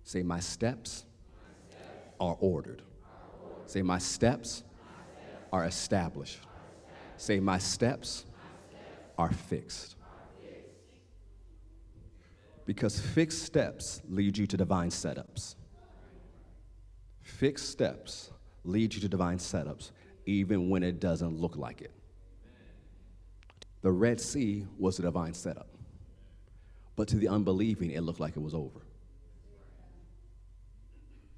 Say, my steps are ordered. Say, my steps are established. Say, my steps are fixed. Because fixed steps lead you to divine setups. Fixed steps lead you to divine setups, even when it doesn't look like it. The Red Sea was a divine setup. But to the unbelieving, it looked like it was over.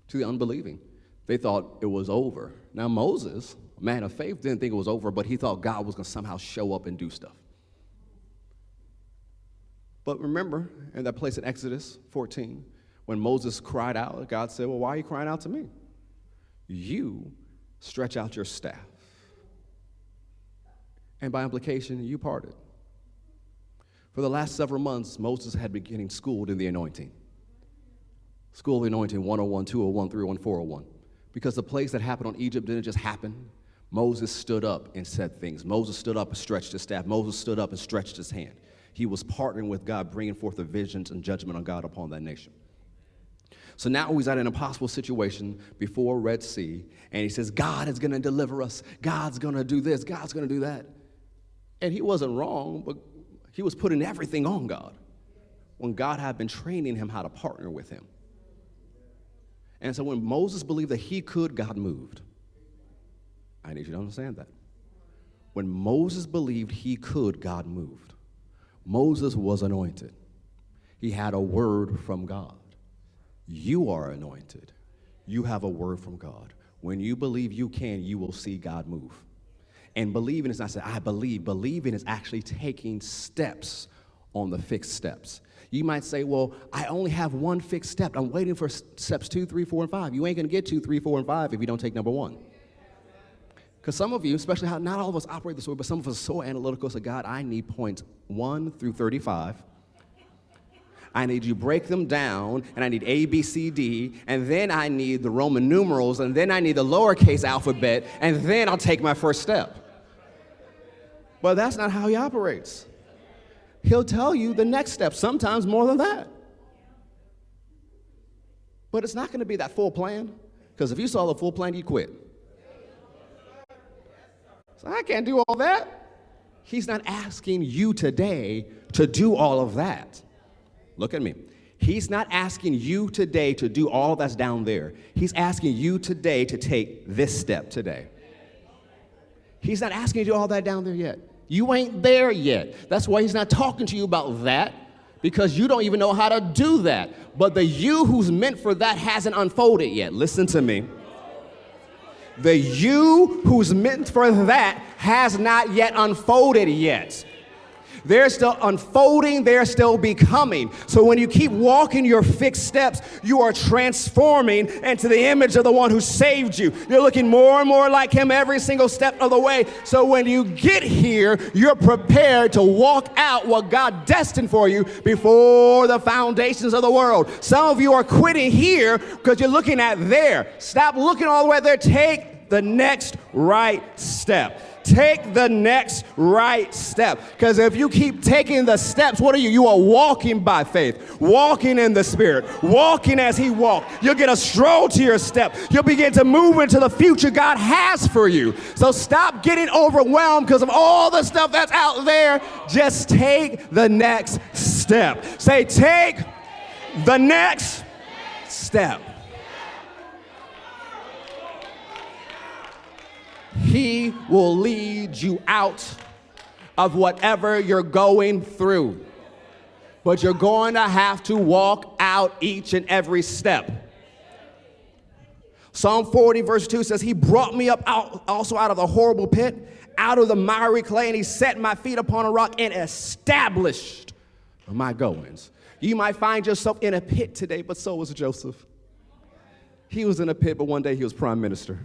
To the unbelieving, they thought it was over. Now Moses, a man of faith, didn't think it was over, but he thought God was going to somehow show up and do stuff. But remember, in that place in Exodus 14, when Moses cried out, God said, well, why are you crying out to me? You stretch out your staff. And by implication, you parted. For the last several months, Moses had been getting schooled in the anointing. School of the Anointing 101, 201, 301, 401. Because the plagues that happened on Egypt didn't just happen. Moses stood up and said things. Moses stood up and stretched his staff. Moses stood up and stretched his hand. He was partnering with God, bringing forth the visions and judgment on God upon that nation. So now he's at an impossible situation before Red Sea, and he says, God is going to deliver us. God's going to do this. God's going to do that. And he wasn't wrong, but he was putting everything on God when God had been training him how to partner with him. And so when Moses believed that he could, God moved. I need you to understand that. When Moses believed he could, God moved. Moses was anointed. He had a word from God. You are anointed. You have a word from God. When you believe you can, you will see God move. And believing is not saying, I believe. Believing is actually taking steps on the fixed steps. You might say, well, I only have one fixed step. I'm waiting for steps 2, 3, 4, and 5. You ain't going to get 2, 3, 4, and 5 if you don't take number 1. Because some of you, especially how not all of us operate this way, but some of us are so analytical, so God, I need points 1 through 35. I need you to break them down, and I need A, B, C, D, and then I need the Roman numerals, and then I need the lowercase alphabet, and then I'll take my first step. But that's not how he operates. He'll tell you the next step, sometimes more than that. But it's not going to be that full plan, because if you saw the full plan, you'd quit. So I can't do all that. He's not asking you today to do all of that. Look at me. He's not asking you today to do all that's down there. He's asking you today to take this step today. He's not asking you to do all that down there yet. You ain't there yet. That's why he's not talking to you about that, because you don't even know how to do that. But the you who's meant for that hasn't unfolded yet. Listen to me. The you who's meant for that has not yet unfolded yet. They're still unfolding, they're still becoming. So when you keep walking your fixed steps, you are transforming into the image of the one who saved you. You're looking more and more like him every single step of the way. So when you get here, you're prepared to walk out what God destined for you before the foundations of the world. Some of you are quitting here because you're looking at there. Stop looking all the way there. Take the next right step. Take the next right step. Because if you keep taking the steps, what are you? You are walking by faith, walking in the Spirit, walking as he walked. You'll get a stroll to your step. You'll begin to move into the future God has for you. So stop getting overwhelmed because of all the stuff that's out there. Just take the next step. Say, take the next step. He will lead you out of whatever you're going through. But you're going to have to walk out each and every step. Psalm 40 verse 2 says, he brought me up also out of the horrible pit, out of the miry clay, and he set my feet upon a rock and established my goings. You might find yourself in a pit today, but so was Joseph. He was in a pit, but one day he was prime minister.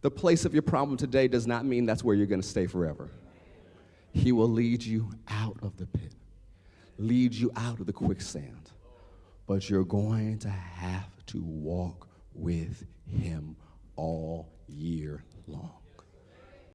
The place of your problem today does not mean that's where you're going to stay forever. He will lead you out of the pit, lead you out of the quicksand, but you're going to have to walk with him all year long.